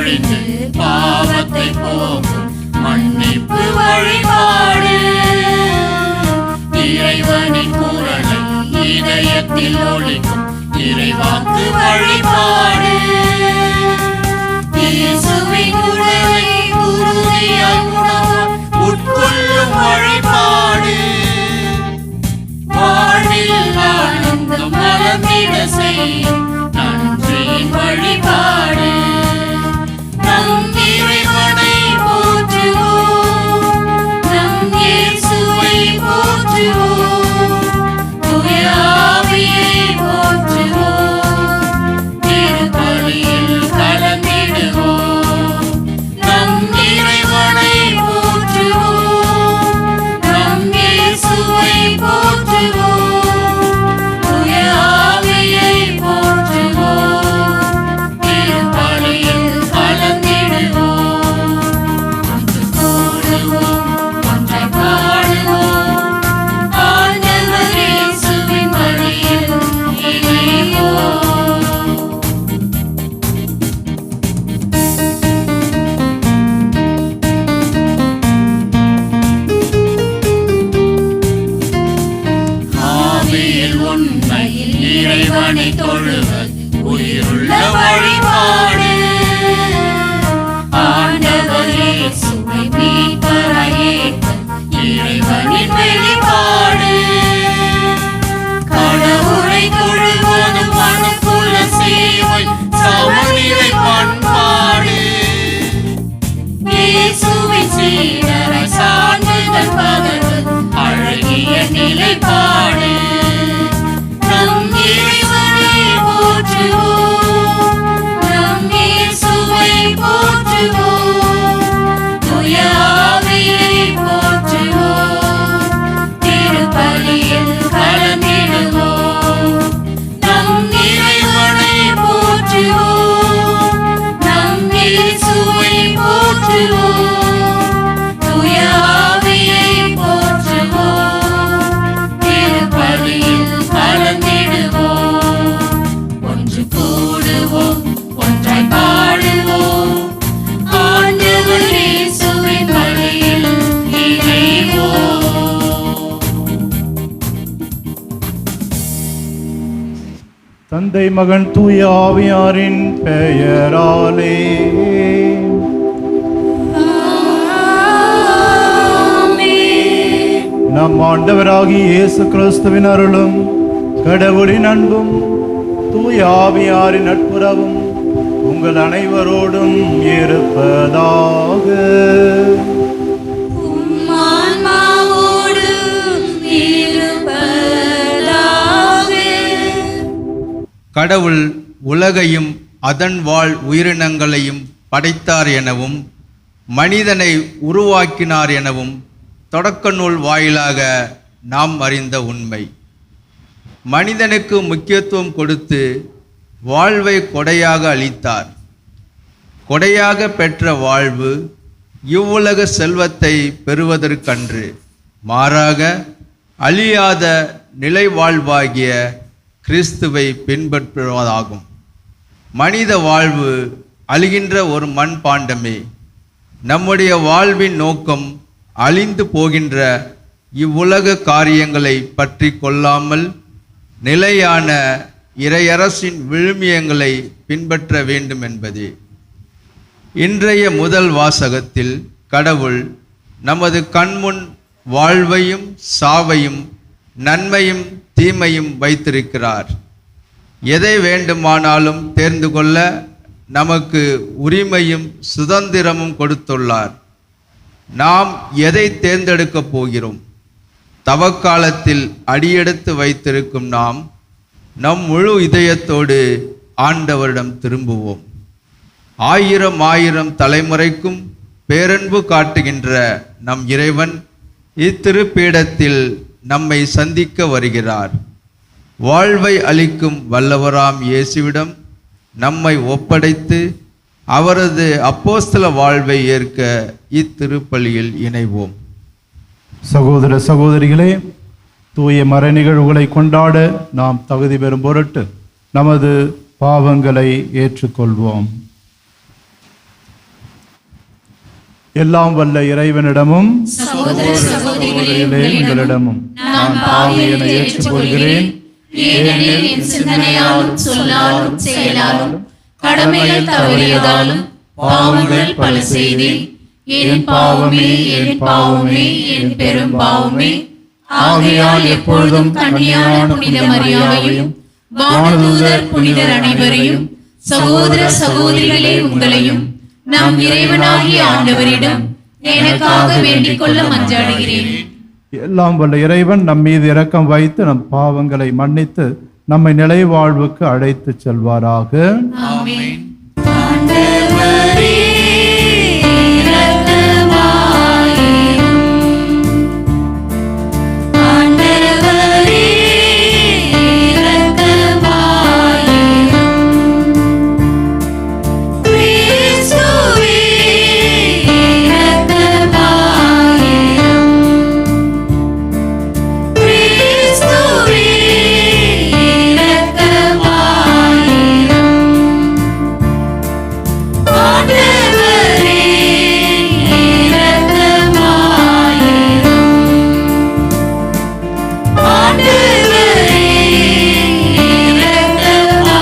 பொழிந்து பாவத்தை போக்கும் மன்னிப்பு வழிபாடு. இறைவனின் குரலை இதயத்தில் ஒலிக்கும் இறைவாக்கு வழிபாடு. இயேசுவின் உடலை உறுதியாய் உணவாய் உட்கொள்ளும் வழிபாடு. வாழ்வில் ஆனந்தம் மலர்ந்திட செய்யும் நன்றியின் வழிபாடு. நம் இறைவனை போற்றுவோம், நம் இயேசுவை போற்றுவோம், தூய ஆவியை போற்றுவோம், திருப்பலியில் கலந்திடுவோம். நம் இறைவனை போற்றுவோம், நம் இயேசுவை போற்றுவோம், தூய ஆவியை போற்றுவோம், திருப்பலியில் கலந்திடுவோம். ஒன்று கூடுவோம், ஒன்றாய் பாடுவோம், ஆண்டவர் இயேசுவின் வழியில் இணைவோம். ஆவியில் உண்மையில் இறைவனை தொழுவது உயிருள்ள வழிபாடு. ஆண்டவர் இயேசுவை மீட்பராய் ஏற்பது இறைவனின் வெளிப்பாடு. கடவுளை தொழுவது மனுக்குல சேவை சமநிலை பண்பாடு. இயேசுவின் சீடராய் சான்றிதழ் பகர்வது அழகிய நிலைப்பாடு. நம் இறைவனை போற்றுவோம், நம் இயேசுவை போற்றுவோம், தூய ஆவியை போற்றுவோம், திருப்பலியில் கலந்திடுவோம். நம் இறைவனை போற்றுவோம், நம் இயேசுவை போற்றுவோம், தூய ஆவியை போற்றுவோம், திருப்பலியில் கலந்திடுவோம். ஒன்று கூடுவோம், ஒன்றாய் பாடுவோம், ஆண்டவர் இயேசுவின் வழியில் இணைவோம். தந்தை மகன் தூய ஆவியாரின் பெயராலே நம் ஆண்டவராகிய இயேசு கிறிஸ்துவின் அருளும் கடவுளின் அன்பும் தூய ஆவியாரின் நட்புறவும் உங்கள் அனைவரோடும் இருப்பதாக. கடவுள் உலகையும் அதன் வாழ் உயிரினங்களையும் படைத்தார் எனவும் மனிதனை உருவாக்கினார் எனவும் தொடக்க நூல் வாயிலாக நாம் அறிந்த உண்மை. மனிதனுக்கு முக்கியத்துவம் கொடுத்து வாழ்வை கொடையாக அளித்தார். கொடையாக பெற்ற வாழ்வு இவ்வுலக செல்வத்தை பெறுவதற்கன்று, மாறாக அழியாத நிலை வாழ்வாகிய கிறிஸ்துவை பின்பற்றுவதாகும். மனித வாழ்வு அழிகின்ற ஒரு மண்பாண்டமே. நம்முடைய வாழ்வின் நோக்கம் அழிந்து போகின்ற இவ்வுலக காரியங்களை பற்றி கொள்ளாமல் நிலையான இறையரசின் விழுமியங்களை பின்பற்ற வேண்டும் என்பதே. இன்றைய முதல் வாசகத்தில் கடவுள் நமது கண்முன் வாழ்வையும் சாவையும் நன்மையும் தீமையும் வைத்திருக்கிறார். எதை வேண்டுமானாலும் தேர்ந்து கொள்ள நமக்கு உரிமையும் சுதந்திரமும் கொடுத்துள்ளார். நாம் எதை தேர்ந்தெடுக்கப் போகிறோம்? தவக்காலத்தில் அடியெடுத்து வைத்திருக்கும் நாம் நம் முழு இதயத்தோடு ஆண்டவரிடம் திரும்புவோம். ஆயிரம் தலைமுறைக்கும் பேரன்பு காட்டுகின்ற நம் இறைவன் இத்திருப்பீடத்தில் நம்மை சந்திக்க வருகிறார். வாழ்வை அளிக்கும் வல்லவராம் இயேசுவிடம் நம்மை ஒப்படைத்து அவரது அப்போஸ்தல வாழ்வை ஏற்க இத்திருப்பலியில் இணைவோம். சகோதர சகோதரிகளே, தூய மறை நிகழ்வுகளை கொண்டாட நாம் தகுதி பெறும் பொருட்டு நமது பாவங்களை ஏற்றுக்கொள்வோம். எல்லாம் வல்ல இறைவனிடமும் சகோதர சகோதரிகளே சகோதரிகளே உங்களிடமும் நான் பாவி என ஏற்றுக்கொள்கிறேன். ஏனெனில் என் சிந்தனையாலும் சொல்லாலும் செயலாலும் கடமைகள் தவறியதாலும் பாவங்கள் பல செய்தேன். என் பாவமே, என் பாவமே, என் பெரும் பாவமே. ஆகையால் எப்பொழுதும் கன்னியான புனித மரியாவையும் வானதூதர் புனிதர் அனைவரையும் சகோதர சகோதரிகளே உங்களையும் நம் இறைவனாகிய ஆண்டவரிடம் எனக்காக வேண்டிக் கொள்ள மன்றாடுகிறேன். எல்லாம் வல்ல இறைவன் நம் மீது இரக்கம் வைத்து நம் பாவங்களை மன்னித்து நம்மை நிலை வாழ்வுக்கு அழைத்து செல்வாராக. ஆமென். ஆண்டவரே இரக்கமாயிரும். ஆண்டவரே இரக்கமாயிரும். கிறிஸ்துவே இரக்கமாயிரும். கிறிஸ்துவே இரக்கமாயிரும். ஆண்டவரே இரக்கமாயிரும். ஆண்டவரே இரக்கமாயிரும்.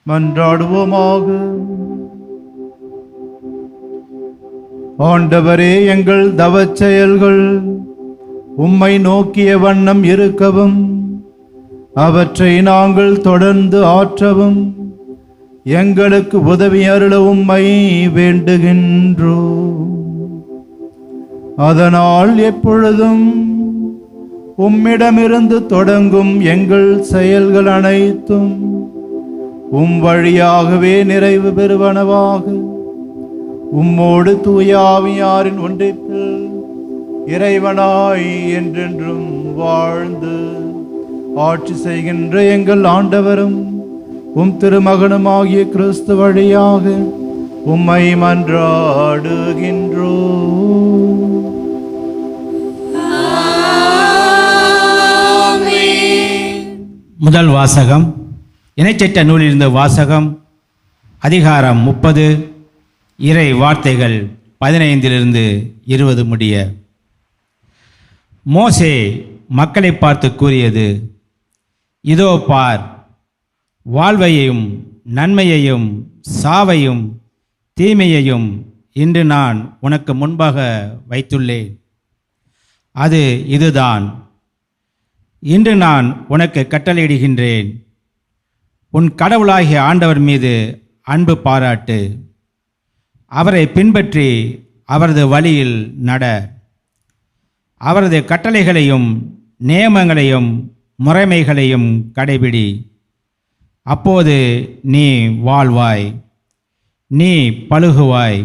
மன்றாடுவோமாக. ஆண்டவரே, எங்கள் தவச் செயல்கள் உம்மை நோக்கிய வண்ணம் இருக்கவும் அவற்றை நாங்கள் தொடர்ந்து ஆற்றவும் எங்களுக்கு உதவி அருள உம்மை வேண்டுகின்றோம். அதனால் எப்பொழுதும் உம்மிடமிருந்து தொடங்கும் எங்கள் செயல்கள் அனைத்தும் உம் வழியாகவே நிறைவு பெறுவனவாக. உம்மோடு தூய ஆவியாரின் ஒன்றிப்பில் இறைவனாய் என்றென்றும் வாழ்ந்து ஆட்சி செய்கின்ற எங்கள் ஆண்டவரும் உம் திருமகனுமாகிய கிறிஸ்து வழியாக உம்மை மன்றாடுகின்றோம். முதல் வாசகம் இணைச்சட்ட நூலிலிருந்து வாசகம். அதிகாரம் 30, இறை வார்த்தைகள் 15 20 முடிய. மோசே மக்களை பார்த்து கூறியது, இதோ பார், வாழ்வையும் நன்மையையும் சாவையும் தீமையையும் இன்று நான் உனக்கு முன்பாக வைத்துள்ளேன். அது இதுதான். இன்று நான் உனக்கு கட்டளையிடுகின்றேன். உன் கடவுளாகிய ஆண்டவர் மீது அன்பு பாராட்டு. அவரை பின்பற்றி அவரது வழியில் நட. அவரது கட்டளைகளையும் நியமங்களையும் முறைமைகளையும் கடைபிடி. அப்போது நீ வாழ்வாய், நீ பழுகுவாய்.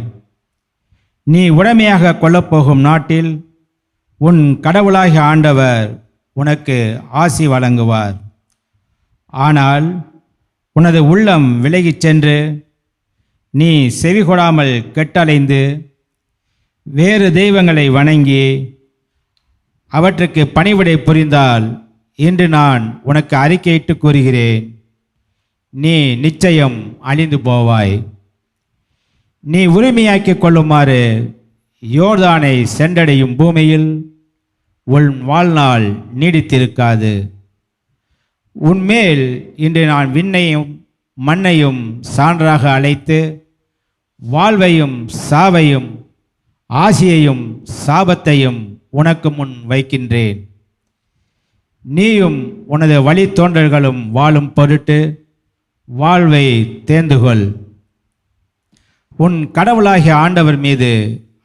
நீ உடமையாக கொள்ளப்போகும் நாட்டில் உன் கடவுளாகிய ஆண்டவர் உனக்கு ஆசி வழங்குவார். ஆனால் உனது உள்ளம் விலகிச் சென்று நீ செவிகொடாமல் கெட்டலைந்து வேறு தெய்வங்களை வணங்கி அவற்றுக்கு பணிவிடை புரிந்தால் இன்று நான் உனக்கு அறிக்கையிட்டு கூறுகிறேன், நீ நிச்சயம் அழிந்து போவாய். நீ உரிமையாக்கிக் கொள்ளுமாறு யோர்தானை சென்றடையும் பூமியில் உன் வாழ்நாள் நீடித்திருக்காது. உன்மேல் இன்று நான் விண்ணையும் மண்ணையும் சான்றாக அழைத்து வாழ்வையும் சாவையும் ஆசியையும் சாபத்தையும் உனக்கு முன் வைக்கின்றேன். நீயும் உனது வழித்தோன்றல்களும் வாழும் பொருட்டு வாழ்வை தேர்ந்துகொள். உன் கடவுளாகிய ஆண்டவர் மீது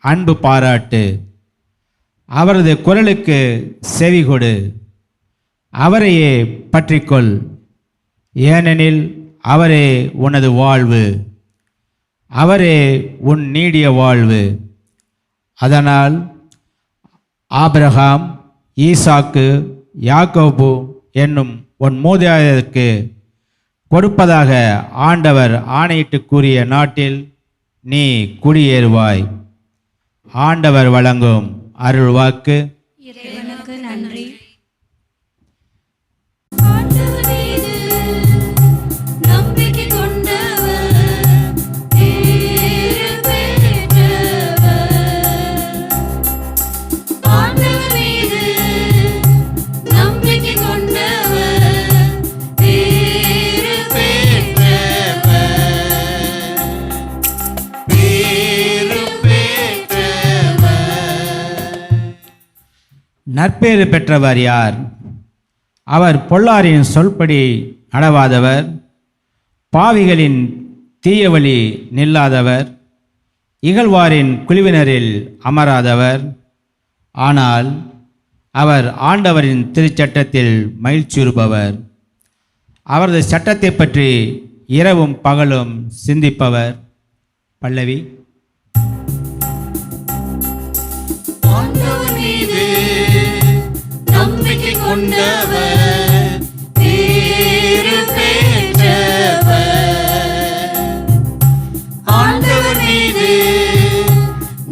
அன்பு பாராட்டு. அவரது குரலுக்கு செவிகொடு. அவரையே பற்றிக்கொள். ஏனெனில் அவரே உனது வாழ்வு, அவரே உன் நீடிய வாழ்வு. அதனால் ஆபிரகாம், ஈசாக்கு, யாக்கோபு என்னும் உன் மூதாதையருக்கு கொடுப்பதாக ஆண்டவர் ஆணையிட்டு கூறிய நாட்டில் நீ குடியேறுவாய். ஆண்டவர் வழங்கும் அருள் வாக்கு. இறைவனுக்கு நன்றி. நம்பிக்கை கொண்டவர் நற்பேறு பெற்றவர் யார்? அவர் பொல்லாரின் சொல்படி நடவாதவர், பாவிகளின் தீயவழி நில்லாதவர், இகழ்வாரின் குழுவினரில் அமராதவர். ஆனால் அவர் ஆண்டவரின் திருச்சட்டத்தில் மகிழ்ச்சியுறுபவர். அவரது சட்டத்தை பற்றி இரவும் பகலும் சிந்திப்பவர். பல்லவி. ஆண்டவர் மீது நம்பிக்கை கொண்டவர் பேறு பெற்றவர். ஆண்டவர் மீது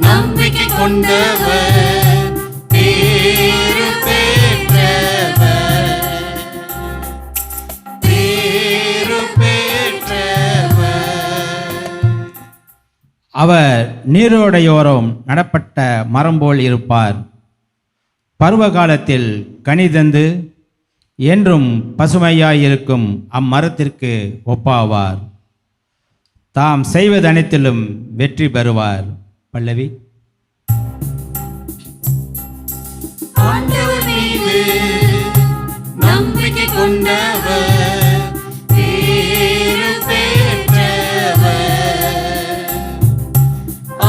நம்பிக்கை கொண்டவர் பேறு பெற்றவர். பேறு பெற்றவர். அவர் நீரோடையோரம் நடப்பட்ட மரம் போல் இருப்பார். பருவ காலத்தில் கனி தந்து என்றும் பசுமையாயிருக்கும் அம்மரத்திற்கு ஒப்பாவார். தாம் செய்வதனைத்திலும் வெற்றி பெறுவார். பல்லவி. ஆண்டவர் மீது நம்பிக்கை கொண்டவர் பேறு பெற்றவர்.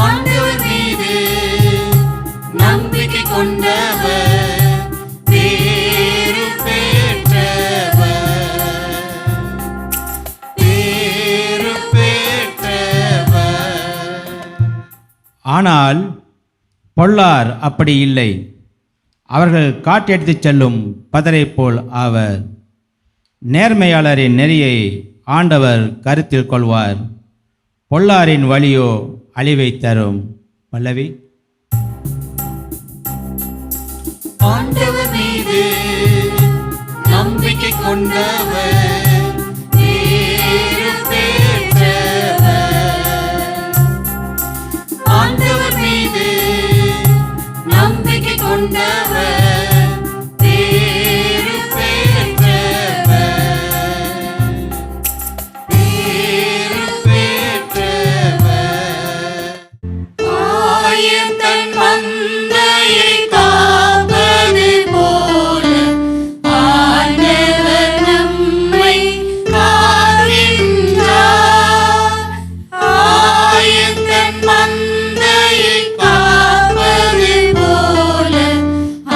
ஆண்டவர் மீது நம்பிக்கை கொண்டவர் பேறு பெற்றவர். பேறு பெற்றவர். ஆனால் பொல்லார் அப்படி இல்லை. அவர்கள் காட்டெடுத்துச் செல்லும் பதரை போல் ஆவர். நேர்மையாளரின் நெறியை ஆண்டவர் கருத்தில் கொள்வார். பொல்லாரின் வழியோ அழிவை தரும். பல்லவி. ஆண்டவர் மீது நம்பிக்கை கொண்டவர் பேறு பெற்றவர். ஆண்டவர் மீது நம்பிக்கை கொண்டவர் பேறு பெற்றவர். பேறு பெற்றவர். ஆயன் தன் மந்தையை காப்பது போல ஆண்டவர் நம்மை காக்கின்றார். ஆயன் தன் மந்தையை காப்பது போல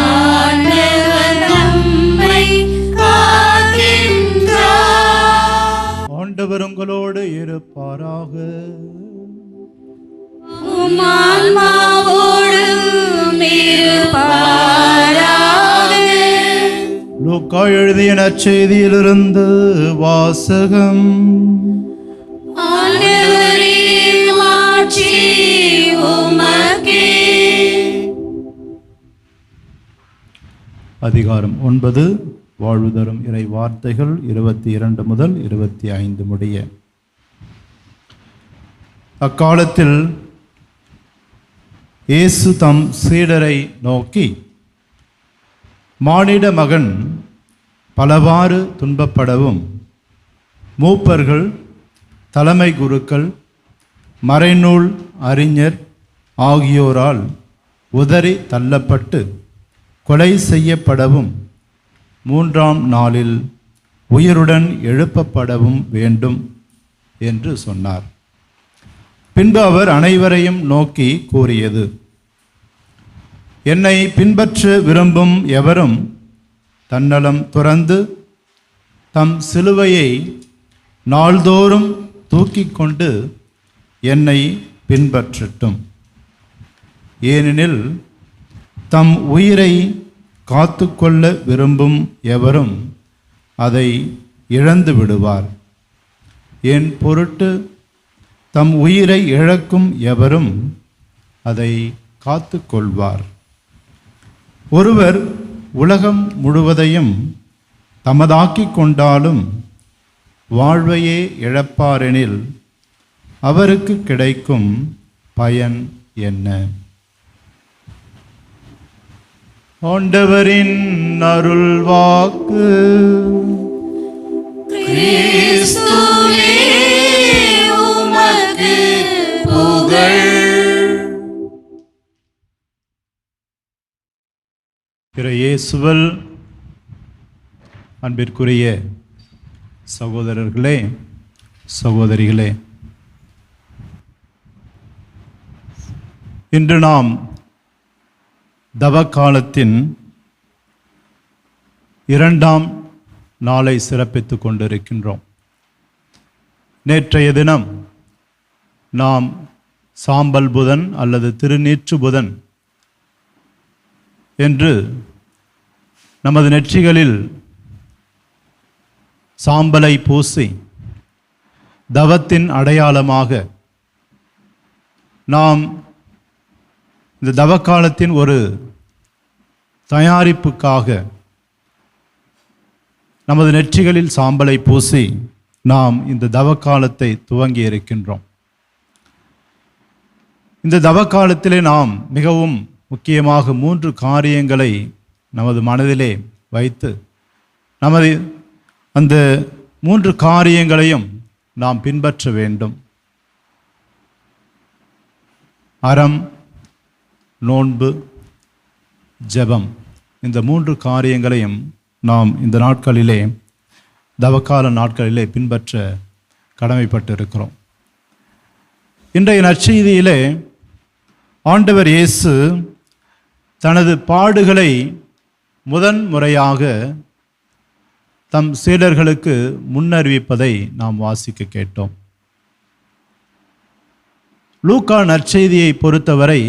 ஆண்டவர் நம்மை காக்கின்றார். ஆண்டவர் உங்களோடு இருப்பாராக. உம் ஆன்மாவோடும் இருப்பாராக. லூக்கா எழுதிய நற்செய்தியிலிருந்து வாசகம். ஆண்டவரே மாட்சி உமக்கே. அதிகாரம் 9. வாழ்வு தரும் இறை வார்த்தைகள் 22 முதல் 25 முடிய. அக்காலத்தில் இயேசு தம் சீடரை நோக்கி, மானிட மகன் பலவாறு துன்பப்படவும் மூப்பர்கள், தலைமை குருக்கள், மறைநூல் அறிஞர் ஆகியோரால் உதறி தள்ளப்பட்டு கொலை செய்யப்படவும் 3ஆம் நாளில் உயிருடன் எழுப்பப்படவும் வேண்டும் என்று சொன்னார். பின்பு அவர் அனைவரையும் நோக்கி கூறியது, என்னை பின்பற்ற விரும்பும் எவரும் தன்னலம் துறந்து தம் சிலுவையை நாள்தோறும் தூக்கிக் கொண்டு என்னை பின்பற்றட்டும். ஏனெனில் தம் உயிரை காத்துக்கொள்ள விரும்பும் எவரும் அதை இழந்து விடுவார். என் பொருட்டு தம் உயிரை இழக்கும் எவரும் அதை காத்து கொள்வார். ஒருவர் உலகம் முழுவதையும் தமதாக்கிக் கொண்டாலும் வாழ்வையே இழப்பாரெனில் அவருக்கு கிடைக்கும் பயன் என்ன? ஆண்டவரின் அருள்வாக்கு. கிறிஸ்துவே உமக்கு புகழ். இறை இயேசுவில் அன்பிற்குரிய சகோதரர்களே, சகோதரிகளே, இன்று நாம் தவக்காலத்தின் 2ஆம் நாளை சிறப்பித்துக் கொண்டிருக்கின்றோம். நேற்றைய தினம் நாம் சாம்பல் புதன் அல்லது திருநீற்று புதன் என்று நமது நெற்றிகளில் சாம்பலை பூசி தவத்தின் அடையாளமாக நாம் இந்த தவக்காலத்தின் ஒரு தயாரிப்புக்காக நமது நெற்றிகளில் சாம்பலை பூசி நாம் இந்த தவக்காலத்தை துவங்கி இருக்கின்றோம். இந்த தவக்காலத்திலே நாம் மிகவும் முக்கியமாக 3 காரியங்களை நமது மனதிலே வைத்து நமது அந்த 3 காரியங்களையும் நாம் பின்பற்ற வேண்டும். அறம், நோன்பு, ஜெபம், இந்த 3 காரியங்களையும் நாம் இந்த நாட்களிலே தவக்கால நாட்களிலே பின்பற்ற கடமைப்பட்டு இருக்கிறோம். இன்றைய நற்செய்தியிலே ஆண்டவர் இயேசு தனது பாடுகளை முதன் முறையாக தம் சீடர்களுக்கு முன்னறிவிப்பதை நாம் வாசிக்க கேட்டோம். லூக்கா நற்செய்தியை பொறுத்தவரை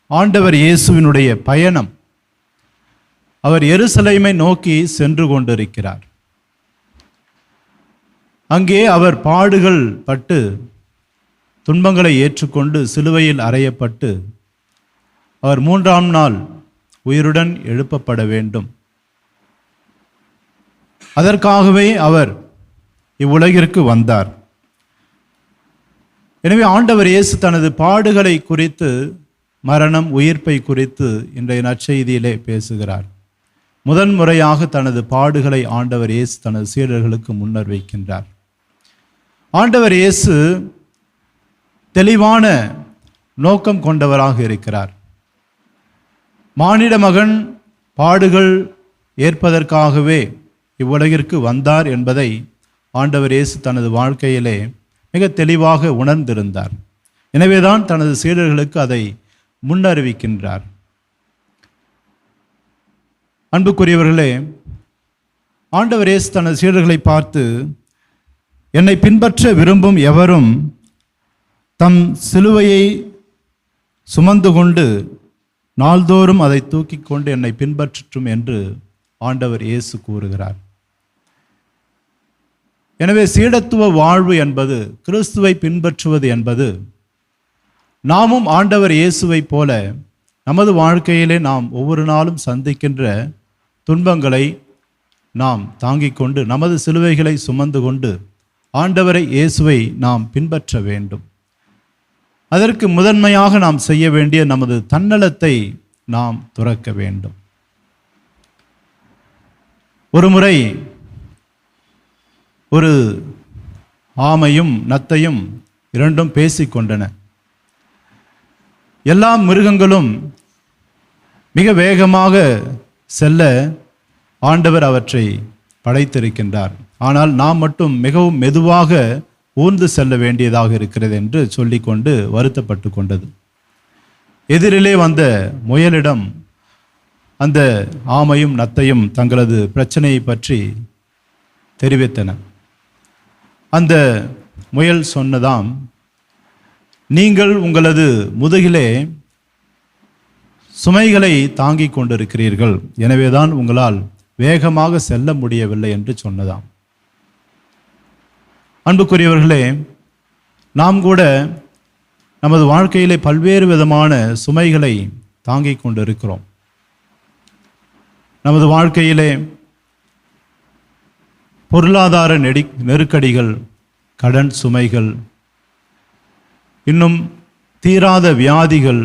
ஆண்டவர் இயேசுவினுடைய பயணம், அவர் எருசலேமை நோக்கி சென்று கொண்டிருக்கிறார். அங்கே அவர் பாடுகள் பட்டு துன்பங்களை ஏற்றுக்கொண்டு சிலுவையில் அறையப்பட்டு அவர் 3ஆம் நாள் உயிருடன் எழுப்பப்பட வேண்டும். அதற்காகவே அவர் இவ்வுலகிற்கு வந்தார். எனவே ஆண்டவர் இயேசு தனது பாடுகளை குறித்து, மரணம், உயிர்ப்பை குறித்து இன்றைய நற்செய்தியிலே பேசுகிறார். முதன் முறையாக தனது பாடுகளை ஆண்டவர் இயேசு தனது சீடர்களுக்கு முன்னர் வைக்கின்றார். ஆண்டவர் இயேசு தெளிவான நோக்கம் கொண்டவராக இருக்கிறார். மானிட மகன் பாடுகள் ஏற்பதற்காகவே இவ்வுலகிற்கு வந்தார் என்பதை ஆண்டவர் இயேசு தனது வாழ்க்கையிலே மிக தெளிவாக உணர்ந்திருந்தார். எனவேதான் தனது சீடர்களுக்கு அதை முன்னறிவிக்கின்றார். அன்புக்குரியவர்களே, ஆண்டவர் இயேசு தனது சீடர்களை பார்த்து, என்னை பின்பற்ற விரும்பும் எவரும் தம் சிலுவையை சுமந்து கொண்டு நாள்தோறும் அதை தூக்கி கொண்டு என்னை பின்பற்றட்டும் என்று ஆண்டவர் இயேசு கூறுகிறார். எனவே சீடத்துவ வாழ்வு என்பது, கிறிஸ்துவை பின்பற்றுவது என்பது, நாமும் ஆண்டவர் இயேசுவை போல நமது வாழ்க்கையிலே நாம் ஒவ்வொரு நாளும் சந்திக்கின்ற துன்பங்களை நாம் தாங்கிக் கொண்டு நமது சிலுவைகளை சுமந்து கொண்டு ஆண்டவரை இயேசுவை நாம் பின்பற்ற வேண்டும். அதற்கு முதன்மையாக நாம் செய்ய வேண்டிய நமது தன்னலத்தை நாம் துறக்க வேண்டும். ஒருமுறை ஒரு ஆமையும் நத்தையும் இரண்டும் பேசிக்கொண்டன. எல்லா மிருகங்களும் மிக வேகமாக செல்ல ஆண்டவர் அவற்றை படைத்திருக்கின்றார். ஆனால் நாம் மட்டும் மிகவும் மெதுவாக ஊர்ந்து செல்ல வேண்டியதாக இருக்கிறது என்று சொல்லிக்கொண்டு வருத்தப்பட்டு கொண்டது. எதிரிலே வந்த முயலிடம் அந்த ஆமையும் நத்தையும் தங்களது பிரச்சனையை பற்றி தெரிவித்தன. அந்த முயல் சொன்னதாம், நீங்கள் உங்களது முதுகிலே சுமைகளை தாங்கிக் கொண்டிருக்கிறீர்கள், எனவேதான் உங்களால் வேகமாக செல்ல முடியவில்லை என்று சொன்னதாம். அன்புக்குரியவர்களே, நாம் கூட நமது வாழ்க்கையிலே பல்வேறு விதமான சுமைகளை தாங்கிக் கொண்டிருக்கிறோம். நமது வாழ்க்கையிலே பொருளாதார நெருக்கடிகள், கடன் சுமைகள், இன்னும் தீராத வியாதிகள்,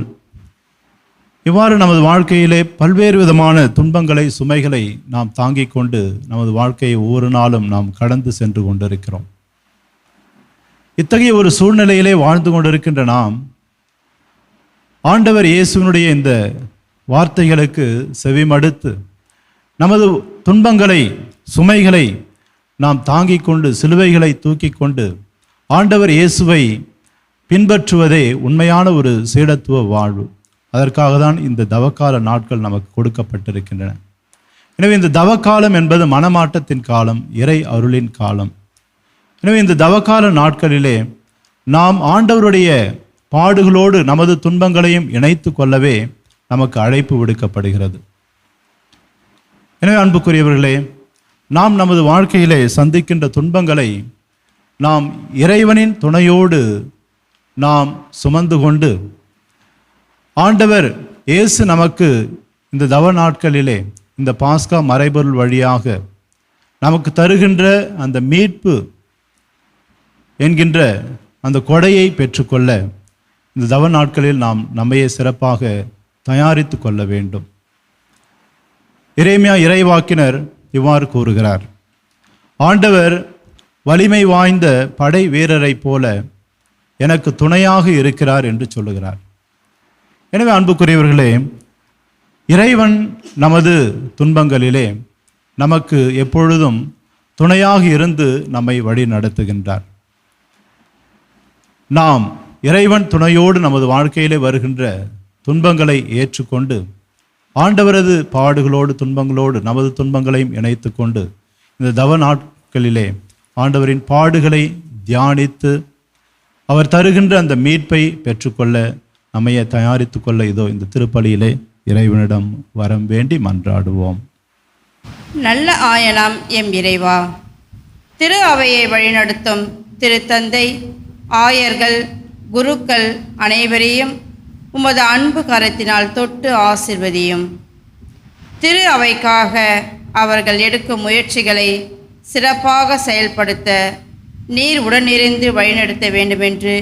இவ்வாறு நமது வாழ்க்கையிலே பல்வேறு விதமான துன்பங்களை, சுமைகளை நாம் தாங்கிக் கொண்டு நமது வாழ்க்கையை ஒவ்வொரு நாளும் நாம் கடந்து சென்று கொண்டிருக்கிறோம். இத்தகைய ஒரு சூழ்நிலையிலே வாழ்ந்து கொண்டிருக்கின்ற நாம் ஆண்டவர் இயேசுவினுடைய இந்த வார்த்தைகளுக்கு செவிமடுத்து நமது துன்பங்களை சுமைகளை நாம் தாங்கிக் கொண்டு சிலுவைகளை தூக்கி கொண்டு ஆண்டவர் இயேசுவை பின்பற்றுவதே உண்மையான ஒரு சீடத்துவ வாழ்வு. அதற்காக தான் இந்த தவக்கால நாட்கள் நமக்கு கொடுக்கப்பட்டிருக்கின்றன. எனவே இந்த தவக்காலம் என்பது மனமாட்டத்தின் காலம், இறை அருளின் காலம். எனவே இந்த தவக்கால நாட்களிலே நாம் ஆண்டவருடைய பாடுகளோடு நமது துன்பங்களையும் இணைத்து கொள்ளவே நமக்கு அழைப்பு விடுக்கப்படுகிறது. எனவே அன்புக்குரியவர்களே, நாம் நமது வாழ்க்கையிலே சந்திக்கின்ற துன்பங்களை நாம் இறைவனின் துணையோடு நாம் சுமந்து கொண்டு ஆண்டவர் இயேசு நமக்கு இந்த தவ நாட்களிலே இந்த பாஸ்கா மறைபொருள் வழியாக நமக்கு தருகின்ற அந்த மீட்பு என்கின்ற அந்த கொடையை பெற்றுக்கொள்ள இந்த தவ நாட்களில் நாம் நம்மையே சிறப்பாக தயாரித்து கொள்ள வேண்டும். எரேமியா இறைவாக்கினர் இவ்வாறு கூறுகிறார், ஆண்டவர் வலிமை வாய்ந்த படை வீரரைப் போல எனக்கு துணையாக இருக்கிறார் என்று சொல்லுகிறார். எனவே அன்புக்குரியவர்களே, இறைவன் நமது துன்பங்களிலே நமக்கு எப்பொழுதும் துணையாக இருந்து நம்மை வழி நடத்துகின்றார். நாம் இறைவன் துணையோடு நமது வாழ்க்கையிலே வருகின்ற துன்பங்களை ஏற்றுக்கொண்டு ஆண்டவரது பாடுகளோடு துன்பங்களோடு நமது துன்பங்களையும் இணைத்து கொண்டு இந்த தவ நாட்களிலே ஆண்டவரின் பாடுகளை தியானித்து அவர் தருகின்ற அந்த மீட்பை பெற்றுக்கொள்ள நம்மையை தயாரித்து கொள்ள இதோ இந்த திருப்பலியிலே இறைவனிடம் வரம் வேண்டி மன்றாடுவோம். நல்ல ஆயனாம் எம் இறைவா, திரு அவையை வழிநடத்தும் திருத்தந்தை, ஆயர்கள், குருக்கள் அனைவரையும் உமது அன்பு கரத்தினால் தொட்டு ஆசிர்வதியும். திரு அவைக்காக அவர்கள் எடுக்கும் முயற்சிகளை சிறப்பாக செயல்படுத்த நீர் உடனிருந்து வழிநடத்த வேண்டுமென்று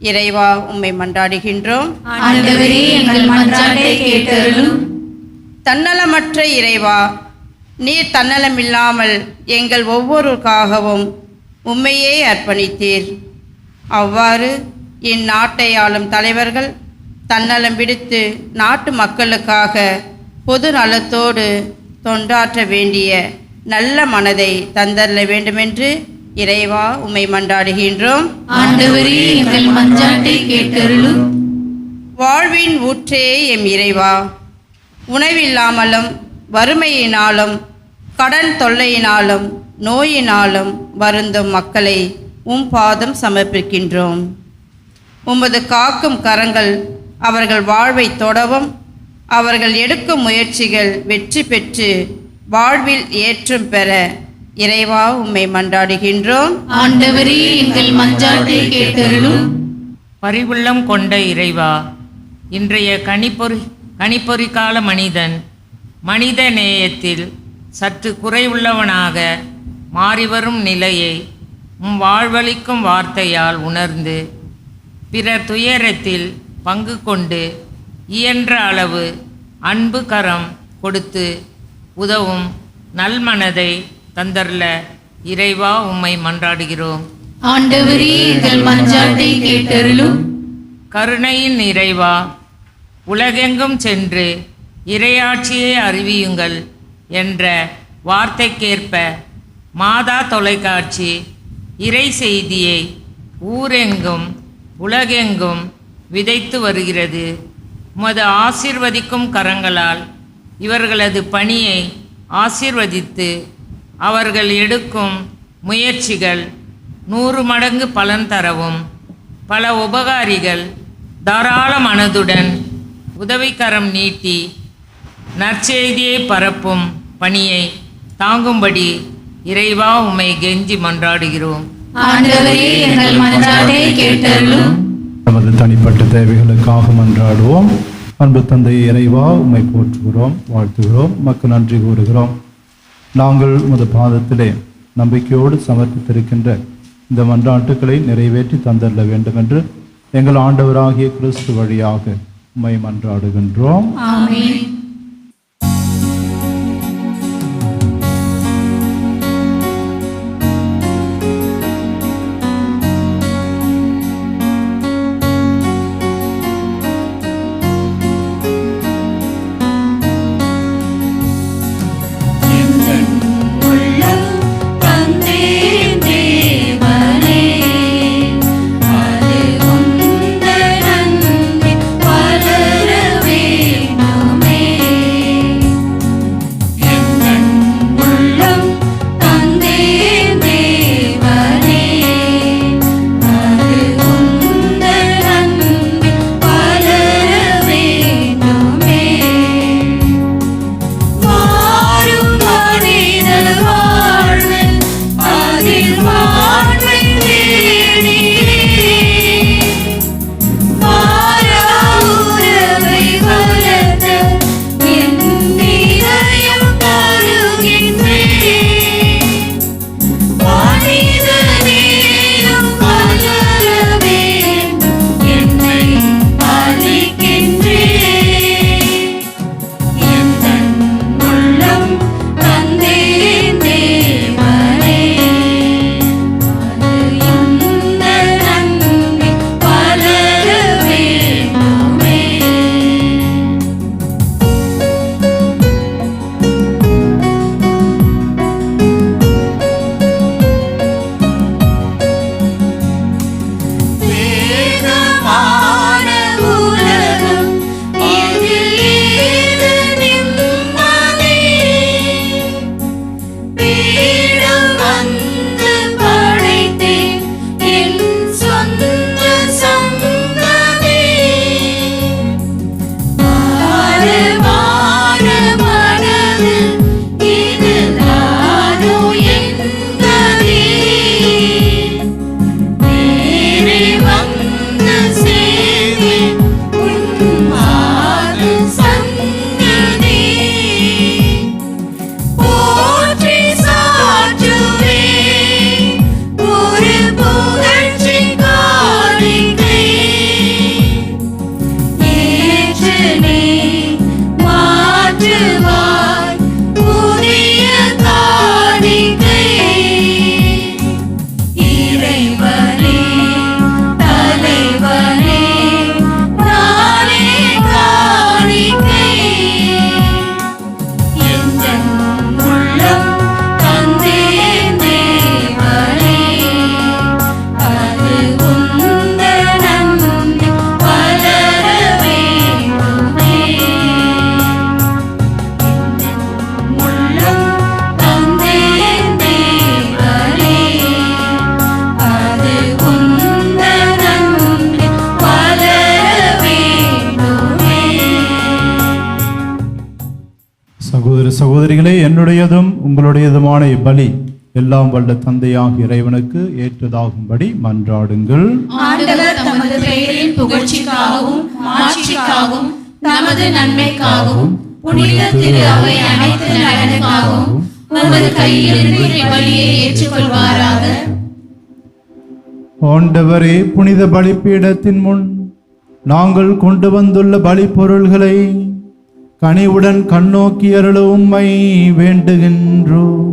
இறைவா உம்மை மன்றாடுகின்றோம். ஆண்டவரே, எங்கள் மன்றாட்டை கேட்டருளும். தன்னலமற்ற இறைவா, நீர் தன்னலமில்லாமல் எங்கள் ஒவ்வொருக்காகவும் உம்மையே அர்ப்பணித்தீர். அவ்வாறு இந்நாட்டை ஆளும் தலைவர்கள் தன்னலம் விடுத்து நாட்டு மக்களுக்காக பொது நலத்தோடு தொண்டாற்ற வேண்டிய நல்ல மனதை தந்தரல வேண்டுமென்று இறைவா உம்மை மன்றாடுகின்றோம். ஆண்டவரே, எங்கள் மன்றாட்டை கேட்டருளும். வாழ்வின் ஊற்றே எம் இறைவா, உணவில்லாமலும் வறுமையினாலும் கடன் தொல்லையினாலும் நோயினாலும் வருந்தும் மக்களை உம் பாதம் சமர்ப்பிக்கின்றோம். உமது காக்கும் கரங்கள் அவர்கள் வாழ்வை தொடவும், அவர்கள் எடுக்கும் முயற்சிகள் வெற்றி பெற்று வாழ்வில் ஏற்றம் பெற இறைவா உம்மை மன்றாடுகின்றோம். ஆண்டவரே, எங்கள் மன்றாட்டை கேட்டருளும். பரிவுள்ளம் கொண்ட இறைவா, இன்றைய கணிப்பொறி கால மனிதன் மனித நேயத்தில் சற்று குறைவுள்ளவனாக மாறிவரும் நிலையை வாழ்வளிக்கும் வார்த்தையால் உணர்ந்து பிறர் துயரத்தில் பங்கு கொண்டு இயன்ற அளவு அன்பு கரம் கொடுத்து உதவும் நல்மனதை தந்தரல இறைவா உம்மை மன்றாடுகிறோம். ஆண்டவரே, எங்கள் மன்றாட்டை கேட்டருளும். கருணையின் இறைவா, உலகெங்கும் சென்று இறையாட்சியை அறிவியுங்கள் என்ற வார்த்தைக்கேற்ப மாதா தொலைக்காட்சி இறை செய்தியை ஊரெங்கும் உலகெங்கும் விதைத்து வருகிறது. உமது ஆசீர்வதிக்கும் கரங்களால் இவர்களது பணியை ஆசீர்வதித்து அவர்கள் எடுக்கும் முயற்சிகள் 100 மடங்கு பலன் தரவும், பல உபகாரிகள் தாராள மனதுடன் உதவிக்கரம் நீட்டி நற்செய்தியை பரப்பும் பணியை தாங்கும்படி இறைவா உம்மை கெஞ்சி மன்றாடுகிறோம். ஆண்டவரே, எங்கள் மன்றாட்டை கேட்டருளும். நமது தனிப்பட்ட தேவைகளுக்காக மன்றாடுவோம். அன்பு தந்தை இறைவா, உம்மை போற்றுகிறோம், வாழ்த்துகிறோம், உமக்கு நன்றி கூறுகிறோம். நாங்கள் உமது பாதத்திலே நம்பிக்கையோடு சமர்ப்பித்திருக்கின்ற இந்த மன்றாட்டுக்களை நிறைவேற்றி தந்தரல வேண்டும் என்று எங்கள் ஆண்டவராகிய கிறிஸ்து வழியாக உம்மை மன்றாடுகின்றோம். ஆமென். என்னுடையதும் உங்களுடையதுமான இப்பலி எல்லாம் வல்ல தந்தையாக இறைவனுக்கு ஏற்றதாகும்படி மன்றாடுங்கள். ஆண்டவர் தமது பெயரின் புகழ்ச்சிக்காகவும் மாட்சிக்காகவும் தமது நன்மைக்காகவும் புனித திரு அவை அனைத்து நலனுக்காகவும் உமது கையிலிருந்து இப்பலியை ஏற்றுக்கொள்வாராக. ஆண்டவரே, புனித பலிப்பீடத்தின் முன் நாங்கள் கொண்டு வந்துள்ள பலி பொருள்களை கனிவுடன் கண்ணோக்கி அருள உம்மை வேண்டுகின்றோம்.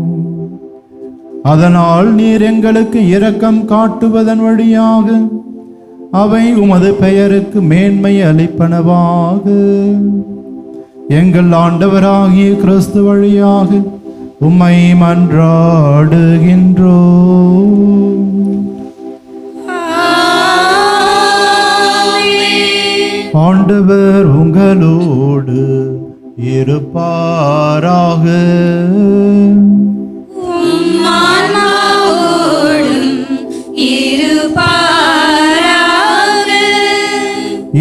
அதனால் நீர் எங்களுக்கு இரக்கம் காட்டுவதன் வழியாக அவை உமது பெயருக்கு மேன்மை அளிப்பனவாக. எங்கள் ஆண்டவராகிய கிறிஸ்து வழியாக உம்மை மன்றாடுகின்றோம். ஆண்டவர் உங்களோடு இருப்பாராக.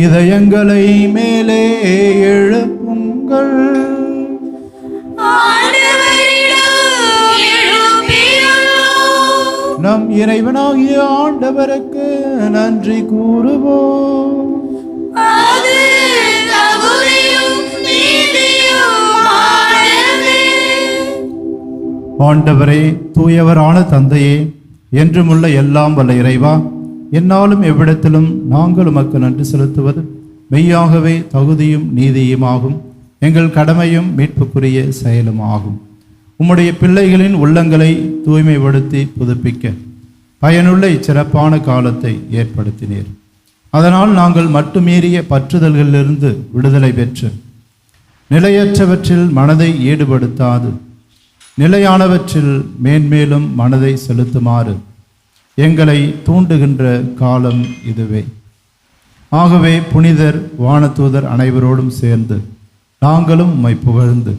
இதயங்களை மேலே எழுப்புங்கள். நம் இறைவனாகிய ஆண்டவருக்கு நன்றி கூறுவோம். ஆண்டவரே, தூயவரான தந்தையே, என்றுமுள்ள எல்லாம் வல்ல இறைவா, என்னாலும் எவ்விடத்திலும் நாங்கள் உமக்கு நன்றி செலுத்துவது மெய்யாகவே தகுதியும் நீதியுமாகும். எங்கள் கடமையும் மீட்புக்குரிய செயலுமாகும். உம்முடைய பிள்ளைகளின் உள்ளங்களை தூய்மைப்படுத்தி புதுப்பிக்க பயனுள்ள இச்சிறப்பான காலத்தை ஏற்படுத்தினீர். அதனால் நாங்கள் மட்டுமீறிய பற்றுதல்களிலிருந்து விடுதலை பெற்று நிலையற்றவற்றில் மனதை ஈடுபடுத்தாது நிலையானவற்றில் மேன்மேலும் மனதை செலுத்துமாறு எங்களை தூண்டுகின்ற காலம் இதுவே. ஆகவே புனிதர் வானதூதர் அனைவரோடும் சேர்ந்து நாங்களும் உம்மை புகழ்ந்து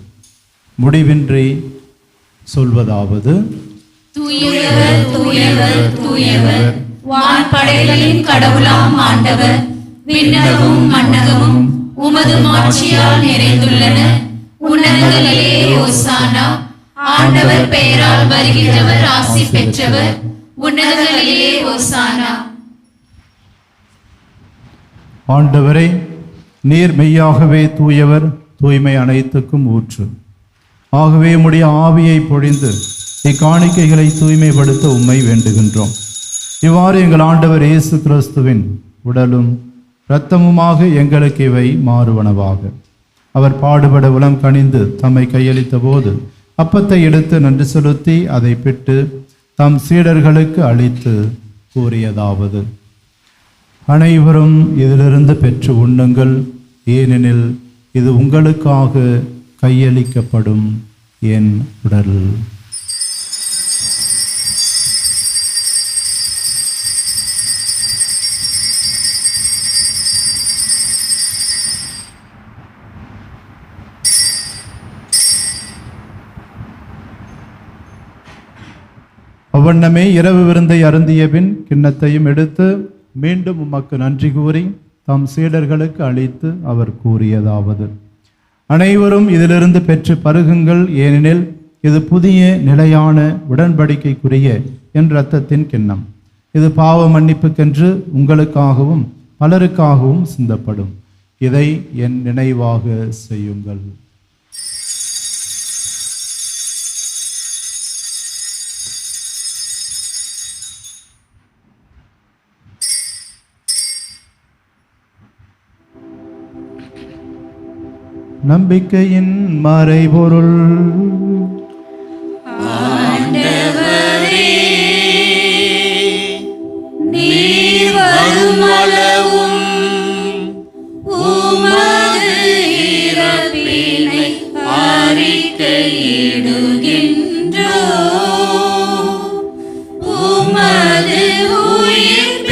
முடிவின்றி சொல்வதாவது: தூயவர் தூயவர் தூயவர், வான்படைகளின் கடவுளாம் ஆண்டவர். விண்ணகமும் மண்ணகமும் உமது மாட்சியால் நிறைந்துள்ளன. உன்னதங்களிலே ஓசானா. ஆண்டவர் பெயரால் வருகிறவர் ஆசி பெற்றவர். உன்னதங்களிலே ஓசானா. ஆண்டவரே, நீர் மெய்யாகவே தூயவர், தூய்மை அனைத்துக்கும் ஊற்று. ஆகவே உம்முடைய ஆவியை பொழிந்து இக்காணிக்கைகளை தூய்மைப்படுத்த உம்மை வேண்டுகின்றோம். இவ்வாறு எங்கள் ஆண்டவர் இயேசு கிறிஸ்துவின் உடலும் இரத்தமுமாக எங்களுக்கு இவை மாறுவனவாக. அவர் பாடுபட உளம் கனிந்து தம்மை கையளித்த போது அப்பத்தை எடுத்து நன்றி செலுத்தி அதை பிட்டு தம் சீடர்களுக்கு அளித்து கூறியதாவது: அனைவரும் இதிலிருந்து பெற்று உண்ணுங்கள், ஏனெனில் இது உங்களுக்காக கையளிக்கப்படும் என் உடல். அவ்வண்ணமே இரவு விருந்தை அருந்திய பின் கிண்ணத்தையும் எடுத்து மீண்டும் உமக்கு நன்றி கூறி தம் சீடர்களுக்கு அளித்து அவர் கூறியதாவது: அனைவரும் இதிலிருந்து பெற்று பருகுங்கள், ஏனெனில் இது புதிய நிலையான உடன்படிக்கைக்குரிய என் இரத்தத்தின் கிண்ணம். இது பாவ மன்னிப்புக்கென்று உங்களுக்காகவும் பலருக்காகவும் சிந்தப்படும். இதை என் நினைவாக செய்யுங்கள். நம்பிக்கையின் மறைபொருள். நீர் வருமளவும் உமது இறப்பினை அறிக்கையிடுகின்றோம். உமது உயிர்ப்பினையும்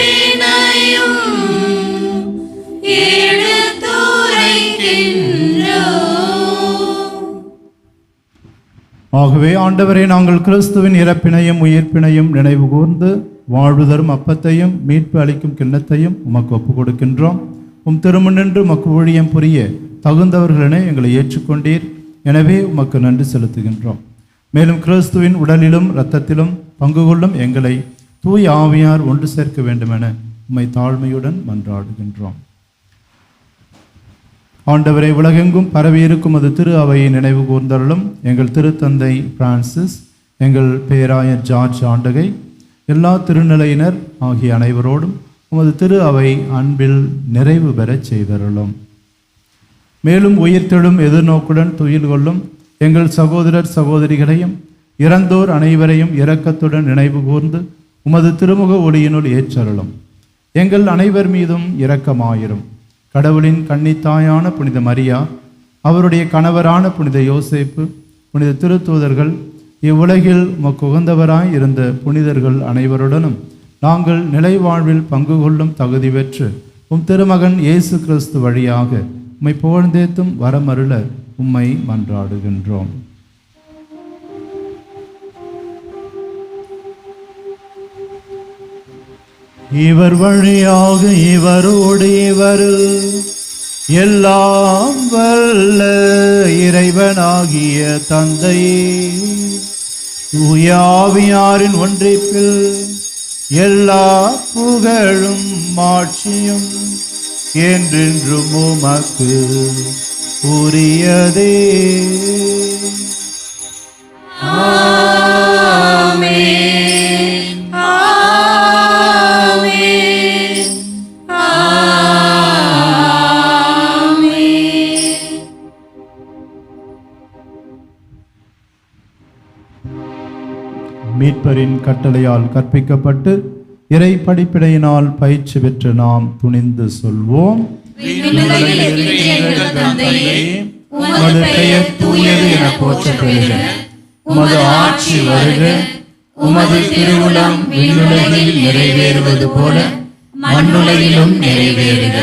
ஆகவே ஆண்டவரே, நாங்கள் கிறிஸ்துவின் இறப்பினையும் உயிர்ப்பினையும் நினைவு கூர்ந்து வாழ்வு தரும் அப்பத்தையும் மீட்பு அளிக்கும் கிண்ணத்தையும் உமக்கு ஒப்புக் கொடுக்கின்றோம். உம் திருமுன்னின்று உமக்கு ஊழியம் புரிய தகுந்தவர்களென எங்களை ஏற்றுக்கொண்டீர். எனவே உமக்கு நன்றி செலுத்துகின்றோம். மேலும் கிறிஸ்துவின் உடலிலும் இரத்தத்திலும் பங்கு கொள்ளும் எங்களை தூய் ஆவியார் ஒன்று சேர்க்க வேண்டுமென உம்மை தாழ்மையுடன் மன்றாடுகின்றோம். ஆண்டவரை, உலகெங்கும் பரவியிருக்கும் அது திரு அவையை நினைவு கூர்ந்தருளும். எங்கள் திருத்தந்தை பிரான்சிஸ், எங்கள் பேராயர் ஜார்ஜ் ஆண்டகை, எல்லா திருநிலையினர் ஆகிய அனைவரோடும் உமது திரு அவை அன்பில் நிறைவு பெறச் செய்தருளும். மேலும் உயிர்த்தெழும் எதிர்நோக்குடன் துயில் கொள்ளும் எங்கள் சகோதரர் சகோதரிகளையும் இறந்தோர் அனைவரையும் இரக்கத்துடன் நினைவு கூர்ந்து உமது திருமுக ஒளியினுள் ஏற்றருளும். எங்கள் அனைவர் மீதும் இரக்கமாயிரும். கடவுளின் கன்னித்தாயான புனித மரியா, அவருடைய கணவரான புனித யோசேப்பு, புனித திருத்தூதர்கள், இவ்வுலகில் உமக்கு உகந்தவராய் இருந்த புனிதர்கள் அனைவருடனும் நாங்கள் நிலைவாழ்வில் பங்கு கொள்ளும் தகுதி பெற்று உம் திருமகன் இயேசு கிறிஸ்து வழியாக உம்மை புகழ்ந்தேத்தும் வரமருள உம்மை மன்றாடுகின்றோம். இவர் வழியாக இவரோடு இவர் எல்லாம் வல்ல இறைவனாகிய தந்தையே, தூய ஆவியாரின் ஒன்றிப்பில் எல்லா புகழும் மாட்சியும் என்றென்றும் உமக்கு உரியதே. ஆமென். ஆமென். ஆமென். மீட்பரின் கட்டளையால் கற்பிக்கப்பட்டு இறை படிப்பினையினால் பயிற்சி பெற்று நாம் துணிந்து சொல்வோம். விண்ணுலகில் இருக்கிற எங்கள் தந்தையே, உமது பெயர் தூயது என போற்றப் பெறுக. உமது ஆட்சி வருக. உமது திருவுளம் விண்ணுலகில் நிறைவேறுவது போல மண்ணுலகிலும் நிறைவேறுக.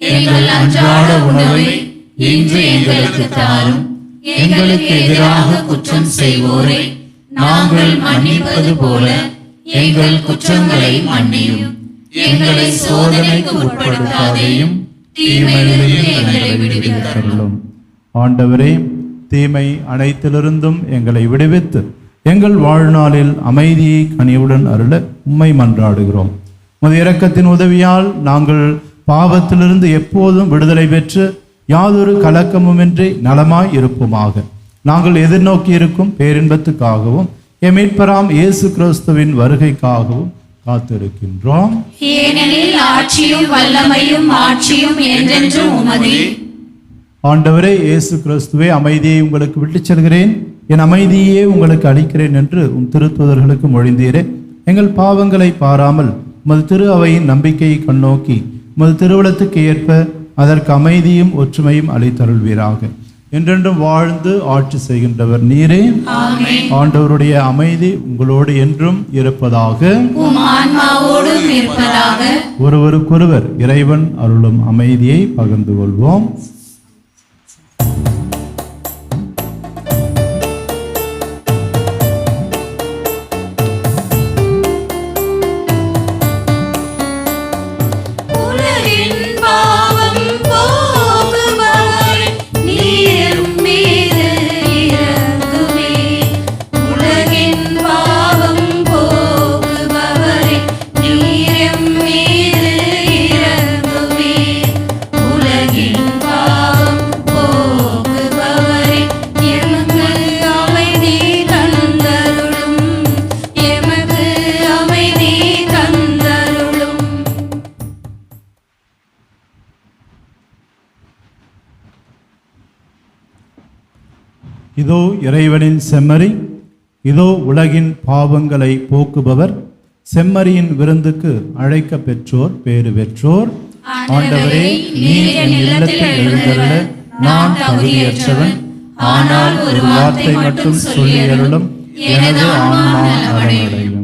எங்கள் அன்றாட உணவை இன்று எங்களுக்கு தாரும். எங்களுக்கு எதிராக குற்றம் செய்வோரை நாங்கள் மன்னிப்பது போல எங்கள் குற்றங்களை மன்னியும். எங்களை சோதனைக்கு உட்படுத்தாதேயும், தீமையிலிருந்து எங்களை விடுவித்தருளும். ஆண்டவரே, தீமை அனைத்திலிருந்தும் எங்களை விடுவித்து எங்கள் வாழ்நாளில் அமைதியை கனிவுடன் அருள உம்மை மன்றாடுகிறோம். உமது இரக்கத்தின் உதவியால் நாங்கள் பாவத்திலிருந்து எப்போதும் விடுதலை பெற்று யாதொரு கலக்கமுமின்றி நலமாய் இருப்போமாக. நாங்கள் எதிர்நோக்கி இருக்கும் பேரின்பத்துக்காகவும் எம் மீட்பராம் இயேசு கிறிஸ்துவின் வருகைக்காகவும் காத்திருக்கின்றோம். ஏனெனில் ஆட்சியும் வல்லமையும் ஆட்சியும் என்றென்றும் உமதே. ஆண்டவரே இயேசு கிறிஸ்துவே, அமைதியை உங்களுக்கு விட்டுச் செல்கிறேன், என் அமைதியே உங்களுக்கு அளிக்கிறேன் என்று உம் திருத்தூதர்களுக்கு மொழிந்தீரே. எங்கள் பாவங்களை பாராமல் உமது திரு அவையின் நம்பிக்கையை கண்ணோக்கி உமது திருவுளத்துக்கு ஏற்ப அதற்கு அமைதியும் ஒற்றுமையும் அளித்தருள்வீராக. என்றென்றும் வாழ்ந்து ஆட்சி செய்கின்றவர் நீரே. ஆண்டவருடைய அமைதி உங்களோடு என்றும் இருப்பதாக. உம் ஆன்மாவோடும் இருப்பதாக. ஒருவருக்கொருவர் இறைவன் அருளும் அமைதியை பகிர்ந்து கொள்வோம். இதோ இறைவனின் செம்மறி, இதோ உலகின் பாவங்களை போக்குபவர். செம்மறியின் விருந்துக்கு அழைக்க பெற்றோர் பேறு பெற்றோர். ஆண்டவரே, நீர் என் இல்லத்தில் எழுந்தருள நான் தகுதியற்றவன். ஆனால் ஒரு வார்த்தை மட்டும் சொல்லி அருளும், எனது ஆன்மா நலமடையும்.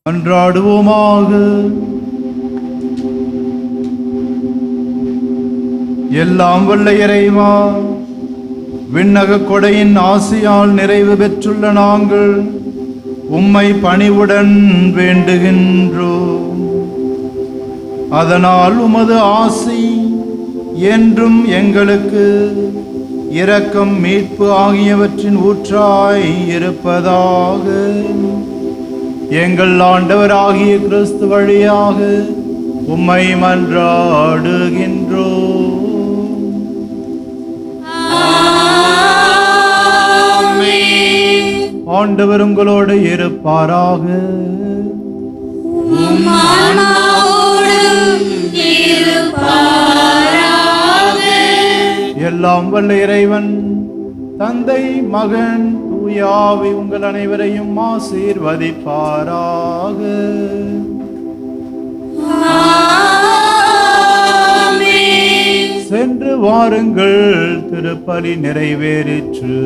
மன்றாடுவோமாக. எல்லாம் வல்ல இறைவா, விண்ணக கொடையின் ஆசியால் நிறைவு பெற்றுள்ள நாங்கள் உம்மை பணிவுடன் வேண்டுகின்றோம். அதனால் உமது ஆசி என்றும் எங்களுக்கு இரக்கம், மீட்பு ஆகியவற்றின் ஊற்றாய் இருப்பதாக. எங்கள் ஆண்டவராகிய கிறிஸ்து வழியாக உம்மை மன்றாடுகின்றோம். ஆண்டவர் உங்களோடு இருப்பாராக. எல்லாம் வல்ல இறைவன் தந்தை, மகன், தூய ஆவி உங்கள் அனைவரையும் ஆசீர்வதிப்பாராக. சென்று வாருங்கள், திருப்பலி நிறைவேறிற்று.